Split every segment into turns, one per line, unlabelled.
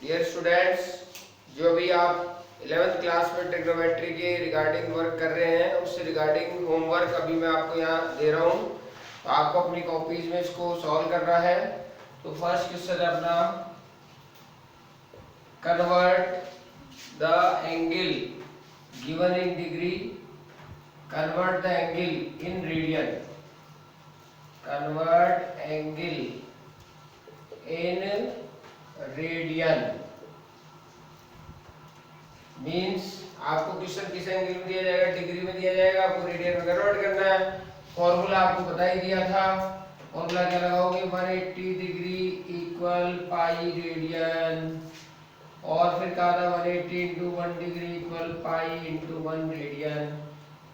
Dear students, जो भी आप 11th क्लास में ट्रिग्नोमेट्री के रिगार्डिंग वर्क कर रहे हैं उससे रिगार्डिंग होमवर्क अभी मैं आपको यहाँ दे रहा हूँ। तो आपको अपनी कॉपीज में इसको सॉल्व करना है। तो फर्स्ट क्वेश्चन है अपना, convert the angle given in degree, convert the angle in radian, convert angle in radian means आपको क्वेश्चन किस एंगल में दिया जाएगा, डिग्री में दिया जाएगा, आपको रेडियन में कन्वर्ट करना है। फॉर्मूला आपको बता ही दिया था। फॉर्मूला क्या लगाओगे, 180 डिग्री इक्वल पाई रेडियन, और फिर कहा था 180 into 1 degree equal pi into 1 radian.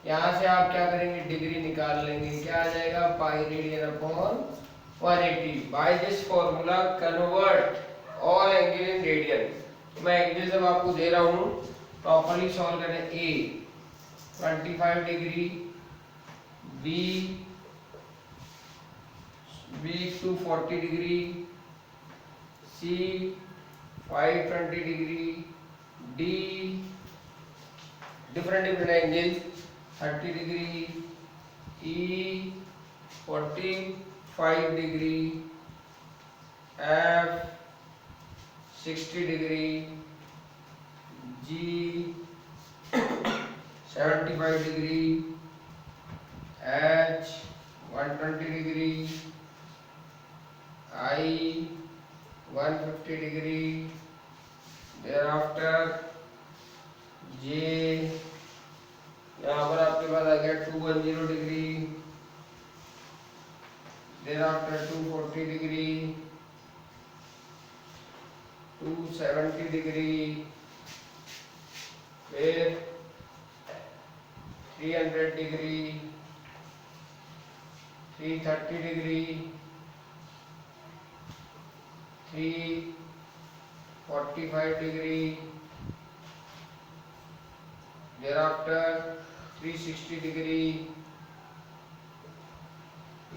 यहाँ से आप क्या करेंगे, डिग्री निकाल लेंगे, क्या आ जाएगा, pi radian upon 180। By this formula convert all angle in radian. तो मैं एंगल जब आपको दे रहा हूँ प्रॉपर्ली सॉल्व करें। A 25 degree, B 240 degree, C 520 degree, D different angle 30 degree, E 45 degree, F 60 degree, G 75 degree, H 120 degree, I 150 degree, thereafter J यहाँ पर आपके पास आ गया 210 डिग्री, thereafter 240 डिग्री, 270 डिग्री, फिर 300 degree, 330 degree, 345 degree, thereafter 360 degree.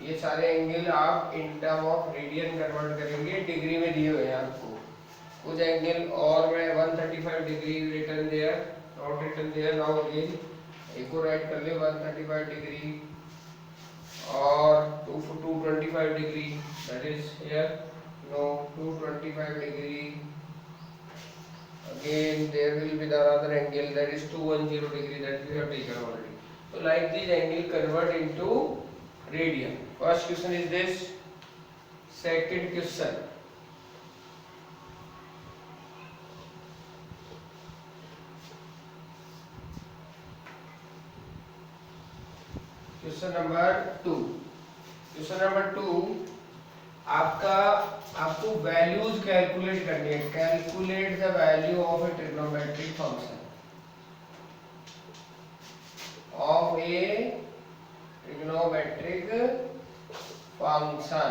ये सारे angle आप in term of radian convert करेंगे, degree में दिए हुए हैं आपको। कुछ एंगल और मैं 135 degree return there, not return there, now again एक और राइट कर ले 135 डिग्री और 225 degree, that is here, no 225 degree, again there will be the other angle that is 210 degree that we have taken already. So like this angle convert into radian. First question is this. Second question, question number 2। Question number 2 आपको values calculate करनी है। Calculate the value of A trigonometric function, of A trigonometric function.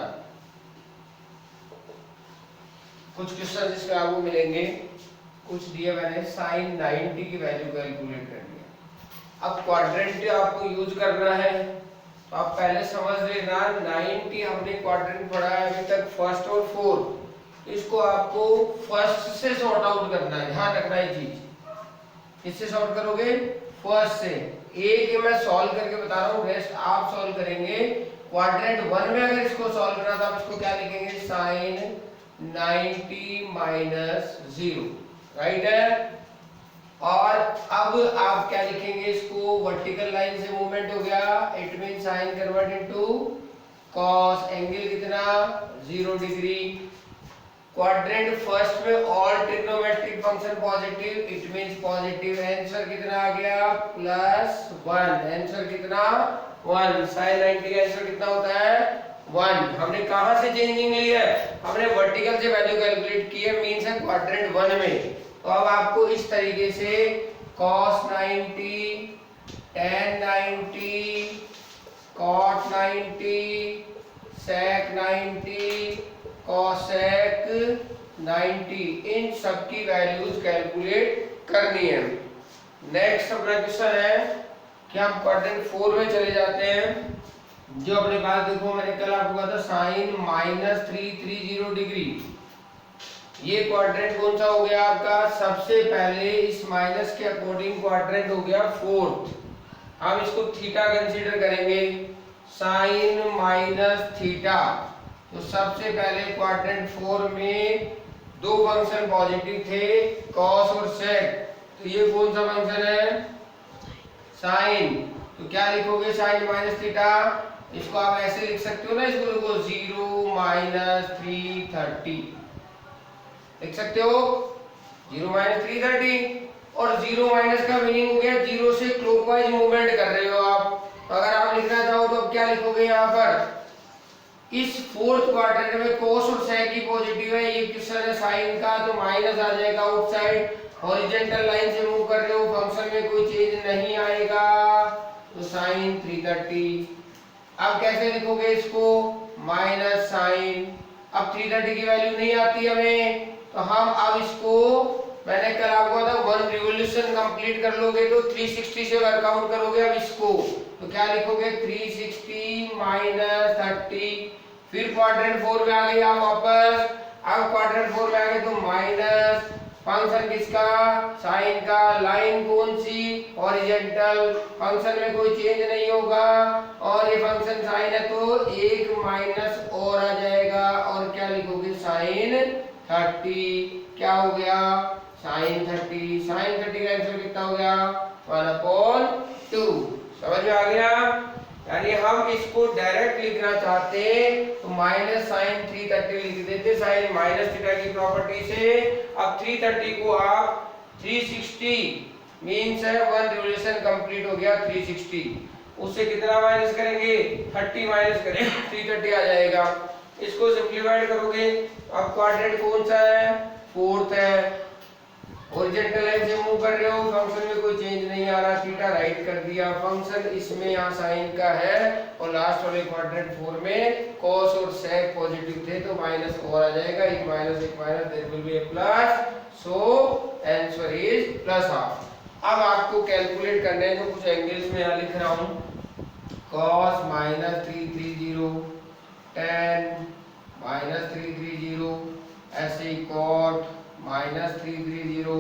कुछ question इसमें आपको मिलेंगे, कुछ दिए मैंने sin 90 की वैल्यू कैलकुलेट करनी है। अब क्वाड्रेंट आपको यूज करना है, तो आप पहले समझ लेना 90 हमने क्वाड्रेंट पढ़ा है अभी तक, फर्स्ट और फोर्थ। तो इसको आपको फर्स्ट से सॉर्ट आउट करना है, ध्यान रखना है चीज। किससे सॉर्ट करोगे, फर्स्ट से। एक ये मैं सॉल्व करके बता रहा हूँ, रेस्ट आप सॉल्व करेंगे। क्वाड्रेंट 1 में अगर इसको सॉल्व करना था, आप इसको क्या लिखेंगे, sin 90 माइनस 0, राइट है। और अब आप क्या लिखेंगे, इसको वर्टिकल लाइन से मूवमेंट हो गया, it mean sine convert into cos, angle कितना 0 डिग्री। क्वाड्रेंट फर्स्ट में all trigonometric function positive, it means positive. Answer कितना आ गया, +1। आंसर कितना, 1। sin 90 का आंसर कितना होता है, 1। हमने कहां से चेंजिंग ली है, हमने वर्टिकल से वैल्यू कैलकुलेट की है, मींस है क्वाड्रेंट 1 में। तो अब आपको इस तरीके से cos 90, tan 90, cot 90, sec 90, cosec 90, इन सब की वैल्यूज कैलकुलेट करनी है। नेक्स्ट अपना क्वेश्चन है कि हम क्वाड्रेंट 4 में चले जाते हैं। जो अपने पास देखो, मैंने कल आपको कहा था साइन -330 डिग्री, ये क्वाड्रेंट कौन सा हो गया आपका? सबसे पहले इस माइनस के अकॉर्डिंग क्वाड्रेंट हो गया फोर्थ। हम इसको थीटा कंसीडर करेंगे, साइन माइनस थीटा। तो सबसे पहले क्वाड्रेंट 4 में दो फंक्शन पॉजिटिव थे, कॉस और सेक। तो ये कौन सा फंक्शन है? साइन। तो क्या लिखोगे? Sine minus theta. इसको आप ऐसे लिख सकते हो ना, इसको लिखो 0 माइनस 330 लिख सकते हो, 0 माइनस 330। और 0 माइनस का मीनिंग हो गया 0 से क्लॉकवाइज मूवमेंट कर रहे हो आप। तो अगर आप लिखना चाहो तो अब क्या लिखोगे यहाँ पर? इस फोर्थ क्वाड्रेंट में cos और sec की पॉजिटिव है, ये क्वेश्चन है साइन का, तो माइनस आ जाएगा आउटसाइड। हॉरिजॉन्टल लाइन से मूव कर रहे हो, फंक्शन में कोई चेंज नहीं आएगा, तो साइन 330। अब कैसे लिखोगे इसको? Minus sine. अब 330 की वैल्यू नहीं आती हमें, तो हम अब इसको, मैंने कल आपको बताया 1 रिवोल्यूशन कंप्लीट कर लोगे तो 360 से वर्कआउट करोगे। अब इसको तो क्या लिखोगे? 360 माइनस 30। फिर क्वाड्रेंट 4 में आ गए आप वापस। अब क्वाड्रेंट 4 में आ गए तो माइनस फंक्शन किसका? साइन का। लाइन कौन सी? हॉरिजॉन्टल। फंक्शन में कोई चेंज नहीं होगा, और ये फंक्शन साइन है तो एक माइनस और आ जाएगा, और क्या लिखोगे? साइन 30। क्या हो गया? साइन 30। साइन 30 का आंसर कितना हो गया? 1/2। समझ में आ गया? यानी हम इसको डायरेक्ट लिखना चाहते तो माइनस साइन 330 लिख देते, साइन माइनस थीटा की प्रॉपर्टी से। अब 330 को आप 360 मीन्स है 1 रिवोल्यूशन कंप्लीट हो गया 360, उससे कितना माइनस करेंगे? 30 माइनस करेंगे 330 आ जाएगा। इसको सिंप्लीफाइड करोगे, अब क्वाड्रेंट कौन सा है? फोर्थ है। हॉरिजॉन्टल लाइन से मूव कर रहे हो, फंक्शन में कोई चेंज नहीं आ रहा, थीटा राइट कर दिया, फंक्शन इसमें यहाँ साइन का है, और लास्ट वाले क्वाड्रेंट 4 में कॉस और सेक पॉजिटिव थे, तो माइनस और आ जाएगा, एक minus there will be a plus, so answer is +½ अब आपको कैलकुलेट करने हैं, तो कुछ एंगल्स में यहाँ लिख रहा हूँ, cos -330, tan -330, ऐसे ही cot -330,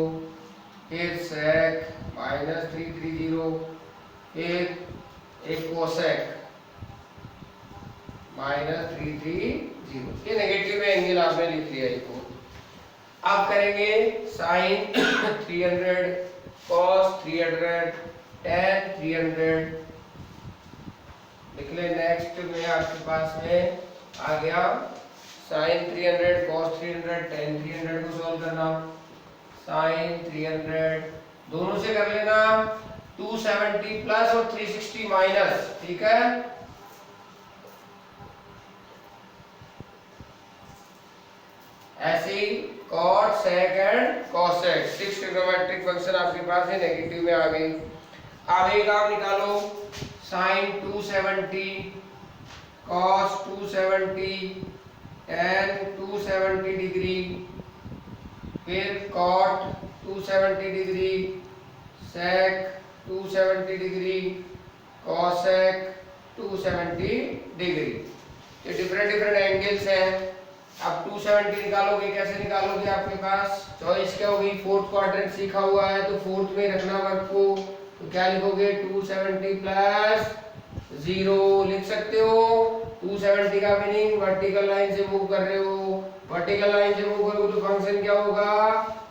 फिर sec -330, फिर एक cosec -330। ये नेगेटिव एंगल आपने लिख लिया इसको। अब करेंगे sin 300, cos 300, tan 300 लिख ले। नेक्स्ट में आपके पास में आ गया sin 300, cos 300, tan 300 को सॉल्व करना। sin 300 दोनों से कर लेना, 270 प्लस और 360 माइनस, ठीक है। ऐसे ही cot, sec and cosec 6 trigonometric function आपके पास है, नेगेटिव में आ गई। अब एक आप निकालो, sin 270, cos 270, tan 270 डिग्री, फिर cot 270 degree, sec 270 degree, cosec 270 degree. ये डिफरेंट एंगल्स हैं। अब 270 निकालोगे, कैसे निकालोगे? आपके पास चॉइस क्या होगी? फोर्थ क्वाड्रेंट सीखा हुआ है, तो फोर्थ में रखना वर्ग को, तो क्या लिखोगे? 270 प्लस 0 लिख सकते हो। 270 का मीनिंग वर्टिकल लाइन से मूव कर रहे हो, वर्टिकल लाइन से मूव करोगे तो फंक्शन क्या होगा?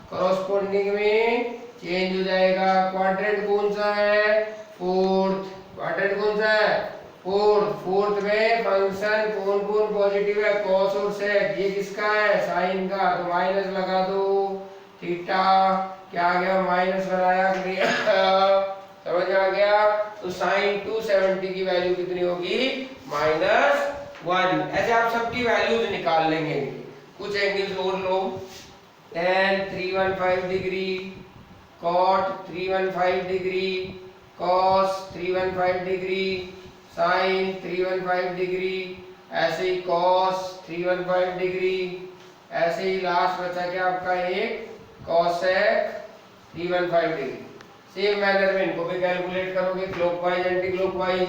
कॉरस्पॉन्डिंग में चेंज हो जाएगा। क्वाड्रेंट कौन सा है? फोर्थ। क्वाड्रेंट कौन सा है? फोर्थ में फंक्शन कौन कौन पॉजिटिव है? कॉस और सेक। ये किसका है? साइन का, तो माइनस लगा दो। थीटा क्या आ गया? माइनस बनाया, समझ आ गया? तो साइन 270 की वैल्यू कितनी होगी? -1। ऐसे आप सबकी वैल्यूज निकाल लेंगे। कुछ एंगल्स और लो, tan 315 degree, cot 315 degree, cos 315 degree, sin 315 degree, ऐसे ही cos 315 डिग्री, ऐसे ही लास्ट बचा क्या आपका एक cosec 315 डिग्री। सेम मैनर में इनको भी कैलकुलेट करोगे, क्लॉकवाइज एंटी क्लॉकवाइज।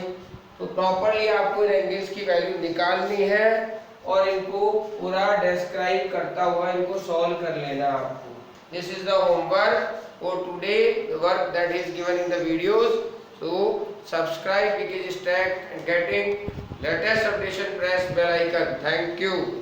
तो प्रॉपर्ली आपको इन एंगल्स की वैल्यू निकालनी है और इनको पूरा डिस्क्राइब करता हुआ इनको सॉल्व कर लेना आपको। This is the homework for today, the work that is given in the videos. So subscribe PKG Stack and getting latest updation, press bell icon. Thank you.